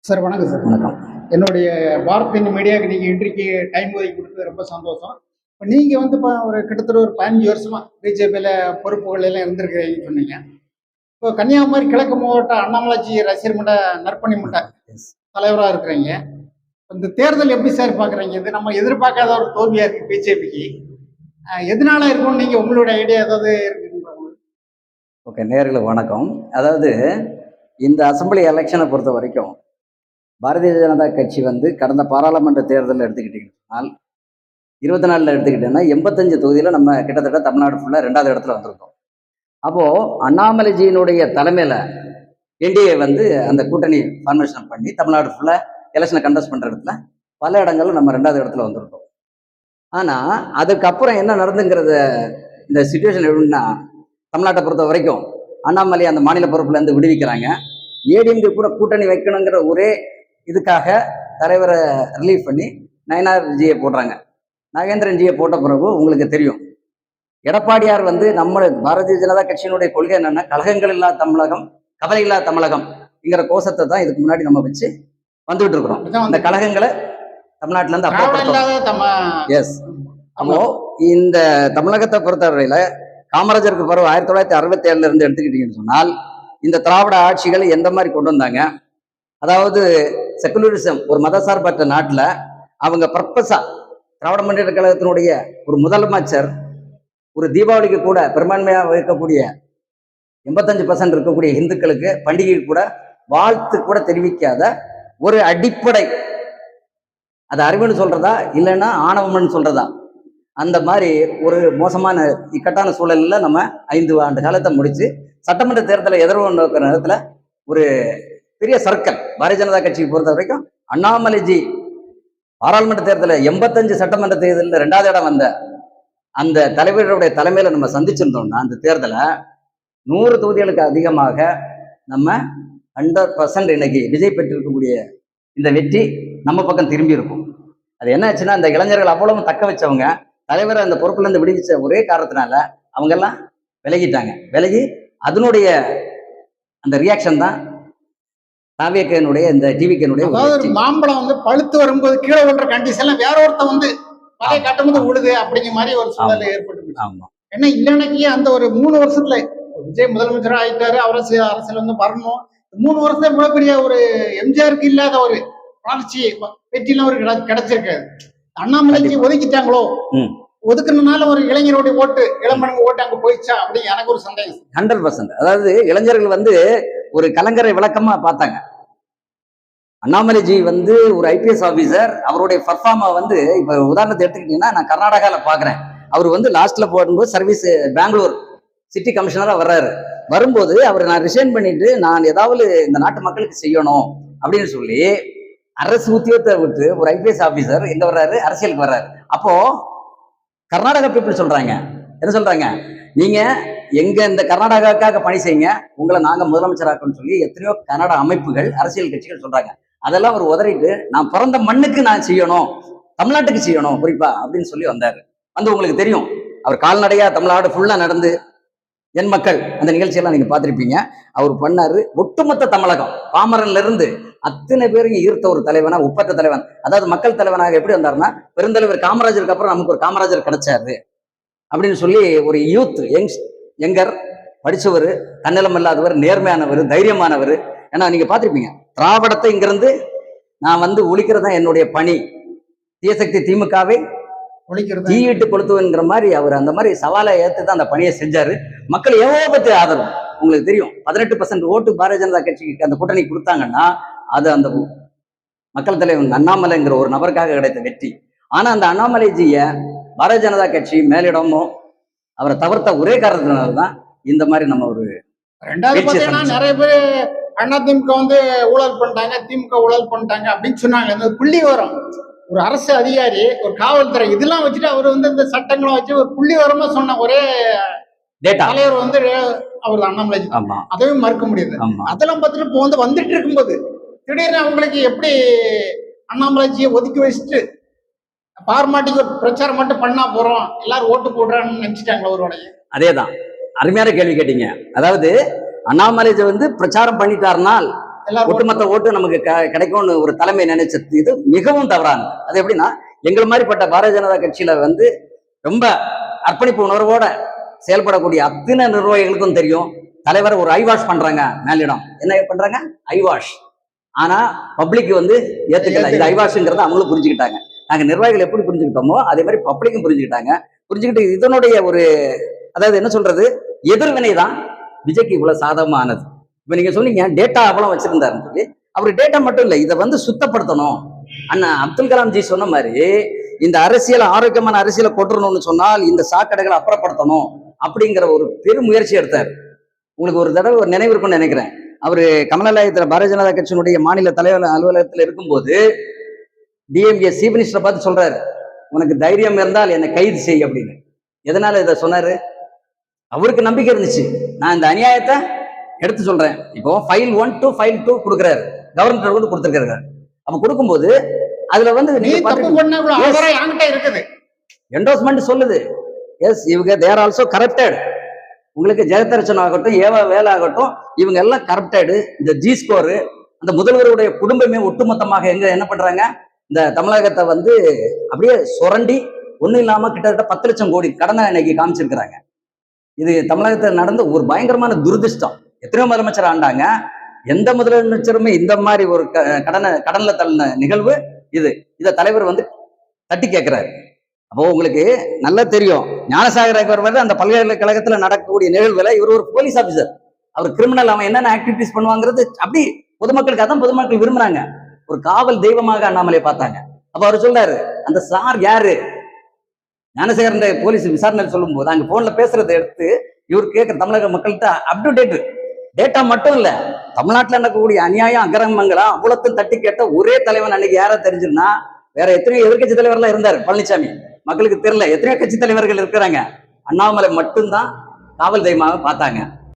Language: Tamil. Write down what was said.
சார் வணக்கம் சார். வணக்கம். என்னுடைய பாரத் மீடியாவுக்கு நீங்கள் இன்றைக்கு டைம் ஒதுக்கி கொடுத்தது ரொம்ப சந்தோஷம். இப்போ நீங்கள் வந்து இப்போ கிட்டத்தட்ட ஒரு 15 வருஷமா பிஜேபியில் பொறுப்புகள் எல்லாம் இருந்திருக்கிறீங்கன்னு சொன்னீங்க. இப்போ கன்னியாகுமரி கிழக்கு மாவட்ட அண்ணாமலைஜி ரசிகர் மன்ற நற்பணி மன்ற தலைவராக இருக்கிறீங்க. இந்த தேர்தல் எப்படி சார் பார்க்குறீங்க? இது நம்ம எதிர்பார்க்காத ஒரு தோல்வியாக இருக்குது பிஜேபிக்கு. எதனால இருக்கும்னு நீங்கள் உங்களுடைய ஐடியா ஏதாவது இருக்குங்களா? ஓகே, நேயர்களுக்கு வணக்கம். அதாவது இந்த அசெம்பிளி எலெக்ஷனை பொறுத்த வரைக்கும் பாரதிய ஜனதா கட்சி வந்து கடந்த பாராளுமன்ற தேர்தலில் எடுத்துக்கிட்டீங்கன்னா 24 எடுத்துக்கிட்டேன்னா 85 தொகுதியில் நம்ம கிட்டத்தட்ட தமிழ்நாடு ஃபுல்லாக 2வது இடத்துல வந்திருக்கோம். அப்போது அண்ணாமலைஜியினுடைய தலைமையில் என்டிஏ வந்து அந்த கூட்டணி ஃபார்மேஷன் பண்ணி தமிழ்நாடு ஃபுல்லாக எலெக்ஷனை கண்டஸ்ட் பண்ணுற இடத்துல பல இடங்களும் நம்ம 2வது இடத்துல வந்திருக்கோம். ஆனால் அதுக்கப்புறம் என்ன நடந்துங்கிறத இந்த சிச்சுவேஷன் எப்படின்னா, தமிழ்நாட்டை பொறுத்த வரைக்கும் அண்ணாமலை அந்த மாநில பொறுப்புலேருந்து விடுவிக்கிறாங்க. ஏடிஎம்கே கூட கூட்டணி வைக்கணுங்கிற ஒரே இதுக்காக தலைவரை ரிலீவ் பண்ணி நயனார்ஜியை போடுறாங்க. நாகேந்திரன்ஜியை போட்ட பிறகு உங்களுக்கு தெரியும், எடப்பாடியார் வந்து நம்ம பாரதிய ஜனதா கட்சியினுடைய கொள்கை என்னன்னா, கழகங்கள் இல்லா தமிழகம், கவலை இல்லா தமிழகம்ங்கிற கோஷத்தை தான் இதுக்கு முன்னாடி நம்ம வச்சு வந்துகிட்டு இருக்கிறோம். இந்த கழகங்களை தமிழ்நாட்டில இருந்து அப்புறம் எஸ். அப்போ இந்த தமிழகத்தை பொறுத்தவரையில காமராஜருக்கு பிறகு 1967 இருந்து எடுத்துக்கிட்டீங்கன்னு சொன்னால், இந்த திராவிட ஆட்சிகளை எந்த மாதிரி கொண்டு வந்தாங்க? அதாவது செக்குலரிசம், ஒரு மதசார்பற்ற நாட்டில் அவங்க பர்பஸா திராவிட முன்னேற்ற கழகத்தினுடைய ஒரு முதலமைச்சர் ஒரு தீபாவளிக்கு கூட பெரும்பான்மையாக இருக்கக்கூடிய 85% இருக்கக்கூடிய இந்துக்களுக்கு பண்டிகை கூட வாழ்த்து கூட தெரிவிக்காத ஒரு அடிப்படை, அது அறிவுன்னு சொல்றதா இல்லைன்னா ஆணவம்னு சொல்றதா, அந்த மாதிரி ஒரு மோசமான இக்கட்டான சூழலில் நம்ம 5 ஆண்டு காலத்தை முடிச்சு சட்டமன்ற தேர்தலை எதிர்வு நோக்கிற நேரத்தில் ஒரு பெரிய சர்க்கிள் பாரதிய ஜனதா கட்சியை பொறுத்த வரைக்கும் அண்ணாமலைஜி பாராளுமன்ற தேர்தலில் 85 சட்டமன்ற தேர்தலில் 2வது இடம் வந்த அந்த தலைவர்களுடைய தலைமையில நம்ம சந்திச்சிருந்தோம்னா, அந்த தேர்தலை 100 தொகுதிகளுக்கு அதிகமாக நம்ம 100% இன்னைக்கு விஜய் பெற்றிருக்கக்கூடிய இந்த வெற்றி நம்ம பக்கம் திரும்பி இருக்கும். அது என்ன ஆச்சுன்னா, அந்த இளைஞர்கள் அவ்வளவு தக்க வச்சவங்க தலைவரை அந்த பொறுப்புல இருந்து விடுவிச்ச ஒரே காரணத்தினால அவங்க எல்லாம் விலகிட்டாங்க. விலகி அதனுடைய அந்த ரியாக்ஷன் தான் தாவேக்கனுடைய இந்த டிவிக்கனுடைய மாம்பழம் வந்து பழுத்து வரும்போது கீழே விழுற கண்டிஷன்ல வேற ஒருத்த வந்து பழைய கட்டும்போது விழுது அப்படிங்கிற மாதிரி ஒரு சூழல் ஏற்பட்டு. ஆமா, ஏன்னா இல்லைன்னாக்கி அந்த ஒரு 3 வருஷத்துல விஜய் முதலமைச்சராக ஆயிட்டாரு, அரசியல் வந்து வரணும். 3 வருஷம் இவ்வளவு பெரிய ஒரு எம்ஜிஆருக்கு இல்லாத ஒரு வளர்ச்சி வெற்றிலாம் ஒரு கிடைச்சிருக்காது. அண்ணாமலைக்கு ஒதுக்கிட்டாங்களோ, ஒதுக்குறதுனால ஒரு இளைஞருடைய ஓட்டு, இளம்பனுக்கு ஓட்டு அங்க போயிடுச்சா அப்படின்னு எனக்கு ஒரு சந்தேகம். 100%. அதாவது இளைஞர்கள் வந்து ஒரு கலங்கரை விளக்கமா பார்த்தாங்க. அண்ணாமலைஜி வந்து ஒரு ஐபிஎஸ் ஆபீசர், அவருடைய பர்ஃபார்மா வந்து இப்ப உதாரணத்தை எடுத்துக்கிட்டீங்கன்னா, நான் கர்நாடகால பாக்குறேன். அவர் வந்து லாஸ்ட்ல போடும்போது சர்வீஸ் பெங்களூர் சிட்டி கமிஷனரா வர்றாரு. வரும்போது அவர் நான் ரிசைன் பண்ணிட்டு நான் ஏதாவது இந்த நாட்டு மக்களுக்கு செய்யணும் அப்படின்னு சொல்லி அரசு உத்தியோகத்தை விட்டு ஒரு ஐபிஎஸ் ஆபீசர் எங்க வர்றாரு, அரசியலுக்கு வர்றாரு. அப்போ கர்நாடகா பீப்புள் சொல்றாங்க, என்ன சொல்றாங்க, நீங்க எங்க இந்த கர்நாடகாவுக்காக பணி செய்யுங்க, உங்களை நாங்க முதலமைச்சராக்கணும்னு சொல்லி எத்தனையோ கன்னட அமைப்புகள், அரசியல் கட்சிகள் சொல்றாங்க. அதெல்லாம் அவர் உதறிட்டு நான் பிறந்த மண்ணுக்கு நான் செய்யணும், தமிழ்நாட்டுக்கு செய்யணும் குறிப்பா அப்படின்னு சொல்லி வந்தாரு. வந்து உங்களுக்கு தெரியும், அவர் கால்நடையா தமிழ்நாடு ஃபுல்லா நடந்து என் மக்கள் அந்த நிகழ்ச்சியெல்லாம் நீங்க பார்த்திருப்பீங்க. அவர் பண்ணாரு. ஒட்டுமொத்த தமிழகம் பாமரன்ல இருந்து அத்தனை பேரும் ஈர்த்த ஒரு தலைவனா, ஒப்பற்ற தலைவன். அதாவது மக்கள் தலைவனாக எப்படி வந்தாருன்னா, பெருந்தலைவர் காமராஜருக்கு அப்புறம் நமக்கு ஒரு காமராஜர் கிடைச்சாரு அப்படின்னு சொல்லி ஒரு யூத் யங்கர், படிச்சவர், தன்னலம் இல்லாதவர், நேர்மையானவர், தைரியமானவர். ஏன்னா நீங்க பார்த்திருப்பீங்க, திராவிடத்தை இங்கிருந்து நான் வந்து ஒழிக்கிறதா என்னுடைய பணி, தீயசக்தி திமுகவை தீயிட்டு கொளுத்துவங்கிற மாதிரி அவர் அந்த மாதிரி சவாலை ஏற்றுதான் அந்த பணியை செஞ்சாரு. மக்கள் ஏகோபத்தை ஆதரவு உங்களுக்கு தெரியும். 18% ஓட்டு பாரதிய ஜனதா கட்சிக்கு அந்த கூட்டணி கொடுத்தாங்கன்னா அது அந்த மக்கள் தலைவர் அண்ணாமலைங்கிற ஒரு நபருக்காக கிடைத்த வெற்றி. ஆனா அந்த அண்ணாமலைஜிய பாரதிய ஜனதா கட்சி மேலிடமோ அவரை தவிர்த்த ஒரே காரணத்தினால்தான் இந்த மாதிரி நம்ம ஒரு 2வது நிறைய பேர் அண்ணா திமுக வந்து ஊழல் பண்ணிட்டாங்க, திமுக ஊழல் பண்ணிட்டாங்க அப்படின்னு சொன்னாங்க. இந்த புள்ளி வரும் ஒரு அரசு அதிகாரி, ஒரு காவல்துறை இதெல்லாம் வச்சுட்டு அவர் வந்து இந்த சட்டங்களை வச்சு ஒரு புள்ளி வரமா சொன்ன ஒரே தலைவர் வந்து அவர் அண்ணாமலை. அதையும் மறுக்க முடியாது. அதெல்லாம் பார்த்துட்டு இப்போ வந்து வந்துட்டு இருக்கும்போது திடீர்னு அவங்களுக்கு எப்படி அண்ணாமலைஜியை ஒதுக்கி வச்சுட்டு பார்மாட்டிக்கு ஒரு பிரச்சாரம் மட்டும் பண்ணா போறோம், எல்லாரும் ஓட்டு போடுறான்னு நினைச்சிட்டாங்களா ஒருவடைய? அதேதான், அருமையான கேள்வி கேட்டீங்க. அதாவது அண்ணாமலைஜி வந்து பிரச்சாரம் பண்ணிட்டாருனால் எல்லாரும் ஒட்டுமொத்த ஓட்டு நமக்கு கிடைக்கும்னு ஒரு தலைமை நினைச்சது இது மிகவும் தவறானது. அது எப்படின்னா, எங்களை மாதிரிப்பட்ட பாரதிய ஜனதா கட்சியில வந்து ரொம்ப அர்ப்பணிப்பு உணர்வோட செயல்படக்கூடிய அத்தனை நிர்வாகிகளுக்கும் தெரியும், தலைவர் ஒரு ஐவாஷ் பண்றாங்க. மேலிடம் என்ன பண்றாங்க? ஐவாஷ். ஆனா பப்ளிக் வந்து ஏத்துக்கல. இது ஐவாஷ்ங்கிறத அவங்களும் புரிஞ்சுக்கிட்டாங்க. நாங்க நிர்வாகிகள் எப்படி புரிஞ்சுக்கிட்டோமோ அதே மாதிரி பப்ளிக்கும் புரிஞ்சுக்கிட்டாங்க. புரிஞ்சுக்கிட்டு இதனுடைய ஒரு, அதாவது என்ன சொல்றது, எதிர்வினை தான் விஜய்க்கு இவ்வளவு சாதகமானது. இப்ப நீங்க சொன்னீங்க டேட்டா அவ்வளவு வச்சிருந்தாருன்னு சொல்லி. அவர் டேட்டா மட்டும் இல்லை, இதை வந்து சுத்தப்படுத்தணும். அண்ணா அப்துல் கலாம் ஜி சொன்ன மாதிரி இந்த அரசியல் ஆரோக்கியமான அரசியலை கொட்டுறணும்னு சொன்னால் இந்த சாக்கடைகளை அப்புறப்படுத்தணும் அப்படிங்கிற ஒரு பெரும் முயற்சி எடுத்தார். உங்களுக்கு ஒரு தடவை ஒரு நினைவு இருக்கும்னு நினைக்கிறேன். அவரு கமலாலயத்துல பாரதிய ஜனதா கட்சியினுடைய மாநில தலைவர் அலுவலகத்தில் இருக்கும்போது டிஎம்கே சீஃப் மினிஸ்டரை பார்த்து சொல்றாரு, உனக்கு தைரியம் இருந்தால் என்னை கைது செய் அப்படின்னு. எதனால இதை சொன்னாரு? அவருக்கு நம்பிக்கை இருந்துச்சு, நான் இந்த அநியாயத்தை எடுத்து சொல்றேன். இப்போ ஃபைல் 1 to ஃபைல் 2 கொடுக்குறாரு, கவர்னர் வந்து கொடுத்துருக்காரு. அப்ப கொடுக்கும்போது அதுல வந்து என்டோஸ்மெண்ட் சொல்லுது, எஸ் இவங்க தேர் ஆல்சோ கரப்டட். உங்களுக்கு ஜெயதர்ஷன் ஆகட்டும், ஏவா வேலை ஆகட்டும், இவங்க எல்லாம் கரப்டடு. இந்த ஜி ஸ்கோரு, அந்த முதல்வருடைய குடும்பமே ஒட்டுமொத்தமாக எங்க என்ன பண்றாங்க, இந்த தமிழகத்தை வந்து அப்படியே சுரண்டி ஒண்ணும் இல்லாம கிட்டத்தட்ட 10 லட்சம் கோடி கடனை இன்னைக்கு காமிச்சிருக்கிறாங்க. இது தமிழகத்தில் நடந்த ஒரு பயங்கரமான துரதிருஷ்டம். எத்தனையோ முதலமைச்சர் ஆண்டாங்க, எந்த முதலமைச்சருமே இந்த மாதிரி ஒரு கடன்ல தள்ளின நிகழ்வு இது. இதை தலைவர் வந்து தட்டி கேட்கிறாரு. அப்போ உங்களுக்கு நல்லா தெரியும், ஞானசாகர் அந்த பல்கலைக்கழகத்துல நடக்கக்கூடிய நிகழ்வுல இவர் ஒரு போலீஸ் ஆபீசர், அவர் கிரிமினல், அவன் என்னென்ன ஆக்டிவிட்டிஸ் பண்ணுவாங்கிறது அப்படி பொதுமக்களுக்கு அதான் பொதுமக்கள் விரும்புறாங்க. ஒரு காவல் தெய்வமாக அண்ணாமலை பார்த்தாங்க. அப்ப அவர் சொல்றாரு, அந்த சார் யாரு? ஞானசேகரன் போலீஸ் விசாரணை சொல்லும் போது அங்க போன்ல பேசுறதை எடுத்து இவர் கேட்கிற தமிழக மக்கள்கிட்ட அப்டேட் டேட்டா மட்டும் இல்ல, தமிழ்நாட்டில் நடக்கக்கூடிய அநியாயம் அக்கிரமங்களா அவ்வளோத்தையும் தட்டி கேட்ட ஒரே தலைவன் அன்னைக்கு யாரா தெரிஞ்சிருந்தா, வேற எத்தனையோ எதிர்கட்சி தலைவர்லாம் இருந்தாரு பழனிசாமி, மக்களுக்கு தெரியல. எத்தனையோ கட்சி தலைவர்கள் இருக்கிறாங்க, அண்ணாமலை மட்டும்தான் காவல் தெய்வமாக பார்த்தாங்க.